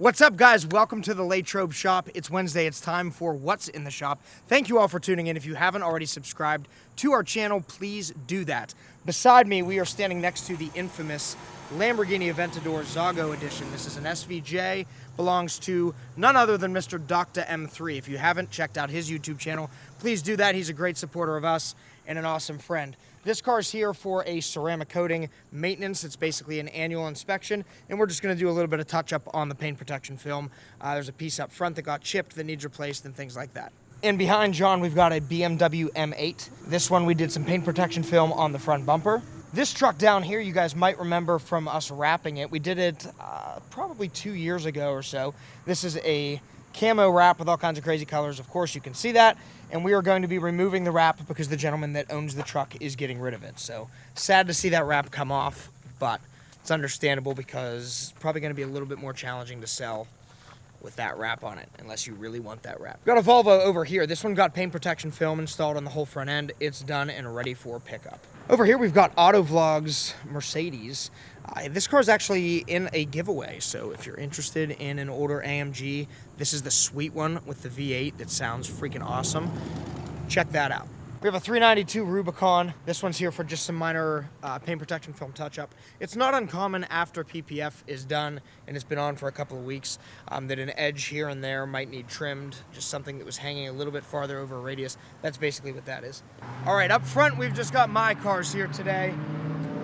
What's up, guys? Welcome to the LATROBE shop. It's Wednesday. It's time for What's in the Shop. Thank you all for tuning in. If you haven't already subscribed to our channel, please do that. Beside me, we are standing next to the infamous Lamborghini Aventador Zago edition. This is an SVJ, belongs to none other than Mr. Dr. M3. If you haven't checked out his YouTube channel, please do that. He's a great supporter of us and an awesome friend. This car's here for a ceramic coating maintenance. It's basically an annual inspection, and we're just going to do a little bit of touch-up on the paint protection film. There's a piece up front that got chipped that needs replaced and things like that. And behind John, we've got a BMW M8. This one, we did some paint protection film on the front bumper. This truck down here, you guys might remember from us wrapping it. We did it probably 2 years ago or so. This is a camo wrap with all kinds of crazy colors. Of course, you can see that. And we are going to be removing the wrap because the gentleman that owns the truck is getting rid of it. So sad to see that wrap come off, but it's understandable because it's probably going to be a little bit more challenging to sell with that wrap on it, unless you really want that wrap. Got a Volvo over here. This one got paint protection film installed on the whole front end. It's done and ready for pickup. Over here, we've got Autovlog's Mercedes. This car is actually in a giveaway, so if you're interested in an older AMG, this is the sweet one with the V8 that sounds freaking awesome. Check that out. We have a 392 Rubicon. This one's here for just some minor paint protection film touch-up. It's not uncommon after PPF is done and it's been on for a couple of weeks that an edge here and there might need trimmed, just something that was hanging a little bit farther over a radius. That's basically what that is. All right, up front, we've just got my cars here today.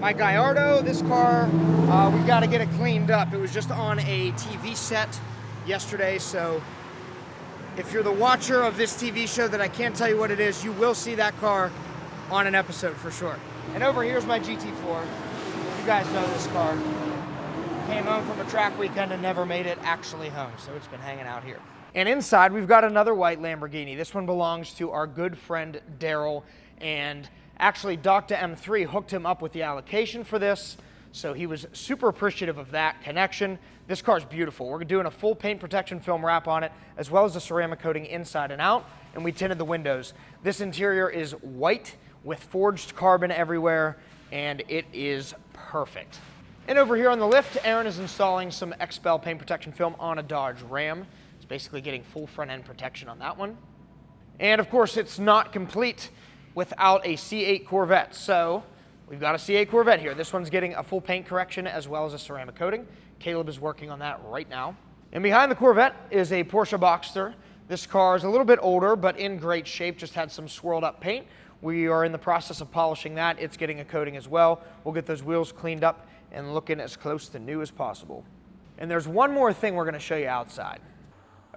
My Gallardo, this car, we got to get it cleaned up. It was just on a TV set yesterday, so if you're the watcher of this TV show that I can't tell you what it is, you will see that car on an episode for sure. And over here's my GT4. You guys know this car. Came home from a track weekend and never made it actually home, so it's been hanging out here. And inside, we've got another white Lamborghini. This one belongs to our good friend Daryl, and actually Dr. M3 hooked him up with the allocation for this, so he was super appreciative of that connection. This car's beautiful. We're doing a full paint protection film wrap on it, as well as the ceramic coating inside and out, and we tinted the windows. This interior is white with forged carbon everywhere, and it is perfect. And over here on the lift, Aaron is installing some XPEL paint protection film on a Dodge Ram. It's basically getting full front end protection on that one. And of course, it's not complete without a C8 Corvette. So we've got a C8 Corvette here. This one's getting a full paint correction as well as a ceramic coating. Caleb is working on that right now. And behind the Corvette is a Porsche Boxster. This car is a little bit older, but in great shape, just had some swirled up paint. We are in the process of polishing that. It's getting a coating as well. We'll get those wheels cleaned up and looking as close to new as possible. And there's one more thing we're gonna show you outside.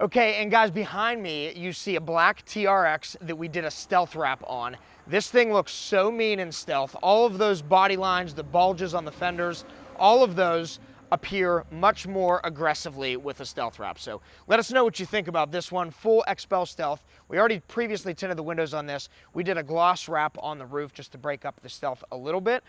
Okay, and guys, behind me, you see a black TRX that we did a stealth wrap on. This thing looks so mean in stealth. All of those body lines, the bulges on the fenders, all of those appear much more aggressively with a stealth wrap. So let us know what you think about this one, full XPEL stealth. We already previously tinted the windows on this. We did a gloss wrap on the roof just to break up the stealth a little bit,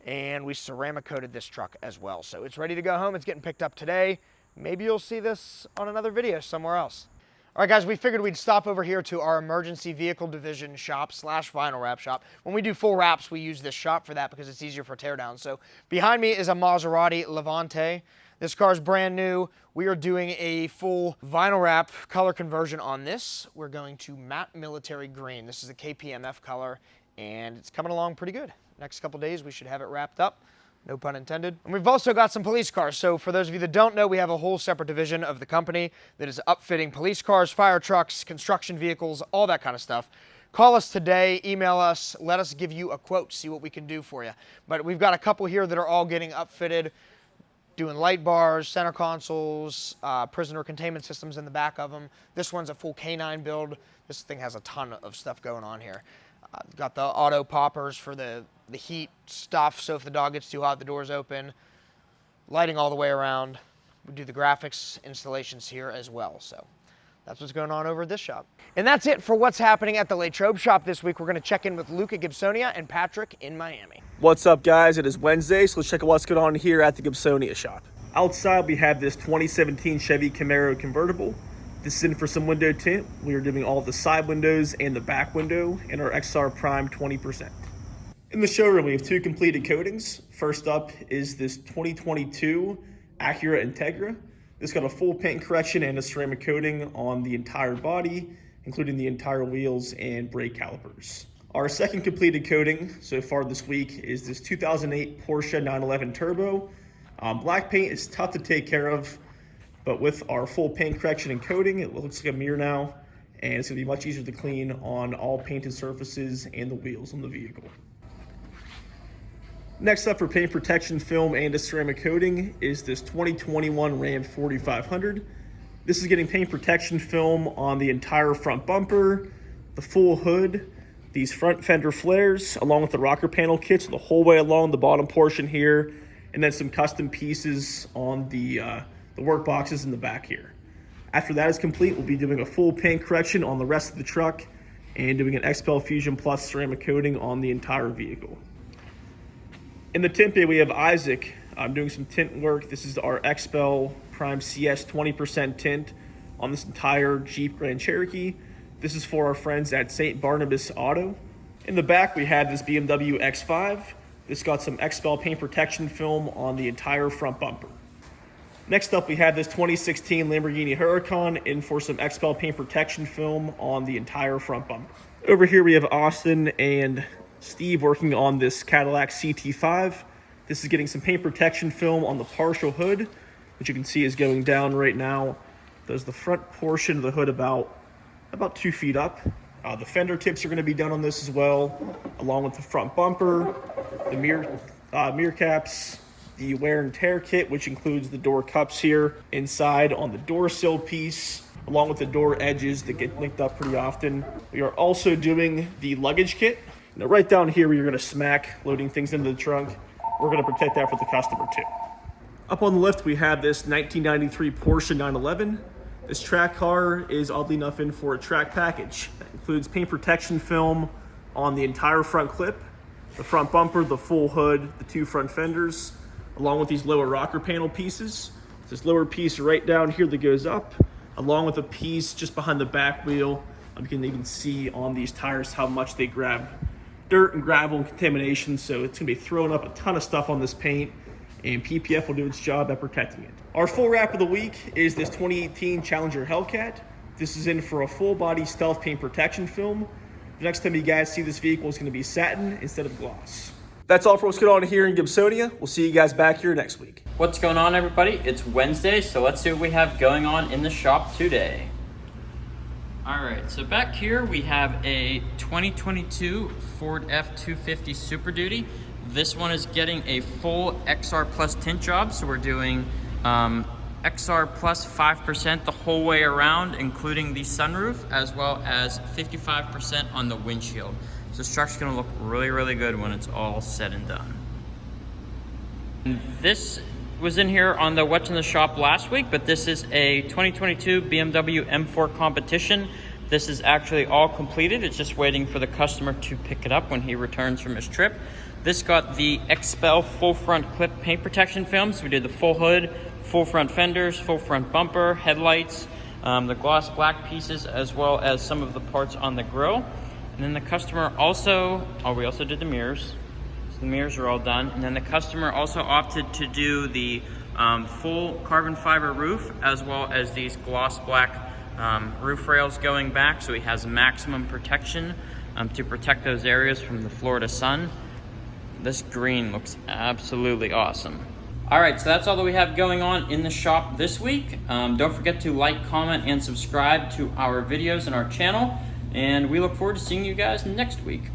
and we ceramic coated this truck as well. So it's ready to go home. It's getting picked up today. Maybe you'll see this on another video somewhere else. All right, guys, we figured we'd stop over here to our emergency vehicle division shop / vinyl wrap shop. When we do full wraps, we use this shop for that because it's easier for teardown. So behind me is a Maserati Levante. This car is brand new. We are doing a full vinyl wrap color conversion on this. We're going to matte military green. This is a KPMF color, and it's coming along pretty good. Next couple days, we should have it wrapped up. No pun intended. And we've also got some police cars. So for those of you that don't know, we have a whole separate division of the company that is upfitting police cars, fire trucks, construction vehicles, all that kind of stuff. Call us today, email us, let us give you a quote, see what we can do for you. But we've got a couple here that are all getting upfitted, doing light bars, center consoles, prisoner containment systems in the back of them. This one's a full K9 build. This thing has a ton of stuff going on here. Got the auto poppers for the heat stuff, so if the dog gets too hot, the door's open. Lighting all the way around. We do the graphics installations here as well, so that's what's going on over at this shop. And that's it for what's happening at the LATROBE shop this week. We're going to check in with Luke at Gibsonia and Patrick in Miami. What's up, guys? It is Wednesday, so let's check out what's going on here at the Gibsonia shop. Outside, we have this 2017 Chevy Camaro convertible. This is in for some window tint. We are doing all the side windows and the back window in our XR Prime 20%. In the showroom, we have two completed coatings. First up is this 2022 Acura Integra. This got a full paint correction and a ceramic coating on the entire body, including the entire wheels and brake calipers. Our second completed coating so far this week is this 2008 Porsche 911 Turbo. Black paint is tough to take care of, but with our full paint correction and coating, it looks like a mirror now, and it's gonna be much easier to clean on all painted surfaces and the wheels on the vehicle. Next up for paint protection film and a ceramic coating is this 2021 Ram 4500. This is getting paint protection film on the entire front bumper, the full hood, these front fender flares, along with the rocker panel kits the whole way along the bottom portion here, and then some custom pieces on the work boxes in the back here. After that is complete, we'll be doing a full paint correction on the rest of the truck and doing an XPEL Fusion Plus ceramic coating on the entire vehicle. In the tint bay, we have Isaac doing some tint work. This is our XPEL Prime CS 20% tint on this entire Jeep Grand Cherokee. This is for our friends at St. Barnabas Auto. In the back, we have this BMW X5. This got some XPEL paint protection film on the entire front bumper. Next up, we have this 2016 Lamborghini Huracan in for some XPEL paint protection film on the entire front bumper. Over here, we have Austin and Steve working on this Cadillac CT5. This is getting some paint protection film on the partial hood, which you can see is going down right now. There's the front portion of the hood about 2 feet up. The fender tips are going to be done on this as well, along with the front bumper, the mirror caps, the wear and tear kit, which includes the door cups here inside on the door sill piece, along with the door edges that get linked up pretty often. We are also doing the luggage kit. Now right down here where you're going to smack loading things into the trunk, we're going to protect that for the customer too. Up on the lift we have this 1993 Porsche 911. This track car is oddly enough in for a track package. That includes paint protection film on the entire front clip, the front bumper, the full hood, the 2 front fenders, along with these lower rocker panel pieces. This lower piece right down here that goes up, along with a piece just behind the back wheel. You can even see on these tires how much they grab dirt and gravel and contamination, so it's gonna be throwing up a ton of stuff on this paint, and PPF will do its job at protecting it. Our full wrap of the week is this 2018 Challenger Hellcat. This is in for a full body stealth paint protection film. The next time you guys see this vehicle is gonna be satin instead of gloss. That's all for what's going on here in Gibsonia. We'll see you guys back here next week. What's going on, everybody? It's Wednesday, so let's see what we have going on in the shop today. All right, so back here we have a 2022 Ford F-250 Super Duty. This one is getting a full XR Plus tint job, so we're doing XR Plus 5% the whole way around, including the sunroof, as well as 55% on the windshield. So this truck's gonna look really, really good when it's all said and done. And this was in here on the What's in the Shop last week, but this is a 2022 BMW M4 Competition. This is actually all completed. It's just waiting for the customer to pick it up when he returns from his trip. This got the XPEL full front clip paint protection film. So we did the full hood, full front fenders, full front bumper, headlights, the gloss black pieces, as well as some of the parts on the grille. And then the customer also, we also did the mirrors. The mirrors are all done, and then the customer also opted to do the full carbon fiber roof, as well as these gloss black roof rails going back, so he has maximum protection to protect those areas from the Florida sun. This green looks absolutely awesome. All right, so that's all that we have going on in the shop this week. Don't forget to like, comment, and subscribe to our videos and our channel, and we look forward to seeing you guys next week.